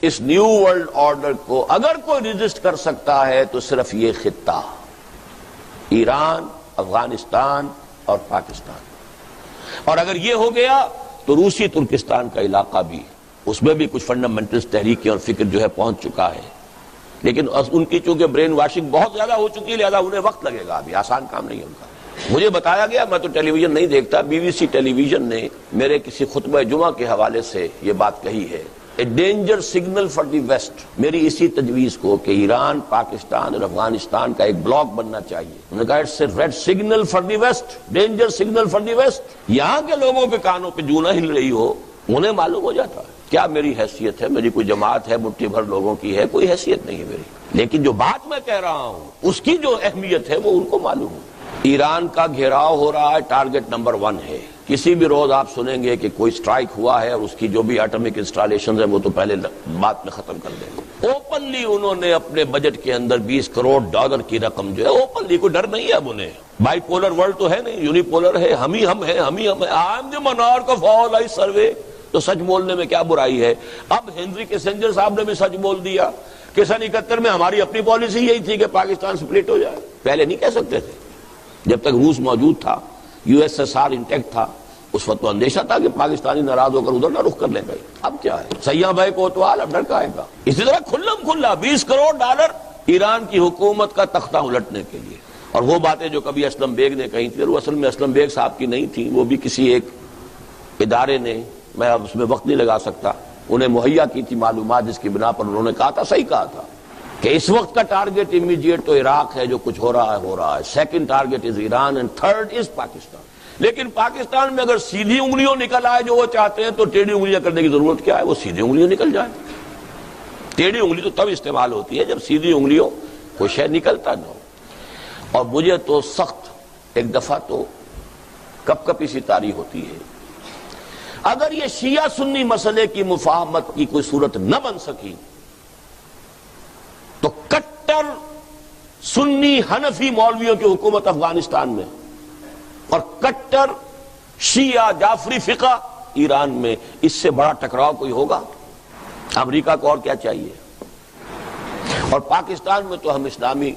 اس new world order کو اگر کوئی ریزسٹ کر سکتا ہے تو صرف یہ خطہ، ایران، افغانستان اور پاکستان. اور اگر یہ ہو گیا تو روسی ترکستان کا علاقہ بھی، اس میں بھی کچھ فنڈامنٹلز تحریکیں اور فکر جو ہے پہنچ چکا ہے، لیکن ان کی چونکہ برین واشنگ بہت زیادہ ہو چکی ہے، لہذا انہیں وقت لگے گا، ابھی آسان کام نہیں ہے ان کا. مجھے بتایا گیا، میں تو ٹیلی ویژن نہیں دیکھتا، B B C television نے میرے کسی خطبہ جمعہ کے حوالے سے یہ بات کہی ہے، a danger signal for the West, میری اسی تجویز کو کہ ایران، پاکستان اور افغانستان کا ایک بلاک بننا چاہیے. انہوں نے کہا it's a red signal for the West, danger signal for the West. یہاں کے لوگوں کے کانوں پہ جو نہ ہل رہی ہو انہیں معلوم ہو جاتا ہے کیا میری حیثیت ہے، میری کوئی جماعت ہے، مٹھی بھر لوگوں کی ہے، کوئی حیثیت نہیں ہے میری، لیکن جو بات میں کہہ رہا ہوں اس کی جو اہمیت ہے وہ ان کو معلوم ہے. ایران کا گھیراؤ ہو رہا ہے، ٹارگٹ نمبر 1 ہے. کسی بھی روز آپ سنیں گے کہ کوئی سٹرائک ہوا ہے اور اس کی جو بھی ایٹمک انسٹالیشنز ہیں وہ تو پہلے بات میں ختم کر دیں گے. اوپنلی انہوں نے اپنے بجٹ کے اندر $20 کروڑ کی رقم جو ہے، اوپنلی کوئی ڈر نہیں ہے اب انہیں. بائی پولر ورلڈ تو ہے نہیں، یونی پولر ہے، ہم ہی ہم ہیں. I am the monarch of all I survey. تو سچ بولنے میں کیا برائی ہے؟ اب ہنری کیسنجر صاحب نے بھی سچ بول دیا کہ سن 71 میں ہماری اپنی پالیسی یہی تھی کہ پاکستان سپلٹ ہو جائے. پہلے نہیں کہہ سکتے تھے، جب تک روس موجود تھا، USSR انٹیکٹ تھا، اس وقت تو اندیشہ تھا کہ پاکستانی ناراض ہو کر ادھر نہ رخ کر لیں گے. اب کیا ہے، سیاں بھائی کوتوال اب ڈر کا آئے گا. اسی طرح کھلم کھلا $20 کروڑ ایران کی حکومت کا تختہ الٹنے کے لیے. اور وہ باتیں جو کبھی اسلم بیگ نے کہی تھی، وہ اصل میں اسلم بیگ صاحب کی نہیں تھی، وہ بھی کسی ایک ادارے نے، میں اب اس میں وقت نہیں لگا سکتا، انہیں مہیا کی تھی معلومات، جس کی بنا پر انہوں نے کہا تھا، صحیح کہا تھا کہ اس وقت کا ٹارگٹ امیڈیٹ تو عراق ہے، جو کچھ ہو رہا ہے. Second target is Iran and third is Pakistan. لیکن پاکستان میں اگر سیدھی انگلیوں نکل آئے جو وہ چاہتے ہیں تو ٹیڑھی انگلیاں کرنے کی ضرورت کیا ہے؟ وہ سیدھی انگلیوں نکل جائے. ٹیڑھی انگلی تو تب استعمال ہوتی ہے جب سیدھی انگلیوں کوئی شے نکلتا نہ ہو. اور مجھے تو سخت ایک دفعہ تو کپ کپی سی طاری ہوتی ہے، اگر یہ شیعہ سنی مسئلے کی مفاہمت کی کوئی صورت نہ بن سکی تو کٹر سنی حنفی مولویوں کی حکومت افغانستان میں اور کٹر شیعہ جعفری فقہ ایران میں، اس سے بڑا ٹکراؤ کوئی ہوگا؟ امریکہ کو اور کیا چاہیے؟ اور پاکستان میں تو ہم اسلامی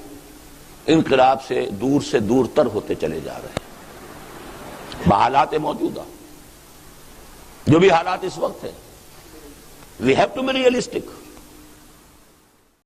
انقلاب سے دور تر ہوتے چلے جا رہے ہیں بحالات موجودہ، جو بھی حالات اس وقت ہیں. We have to be realistic.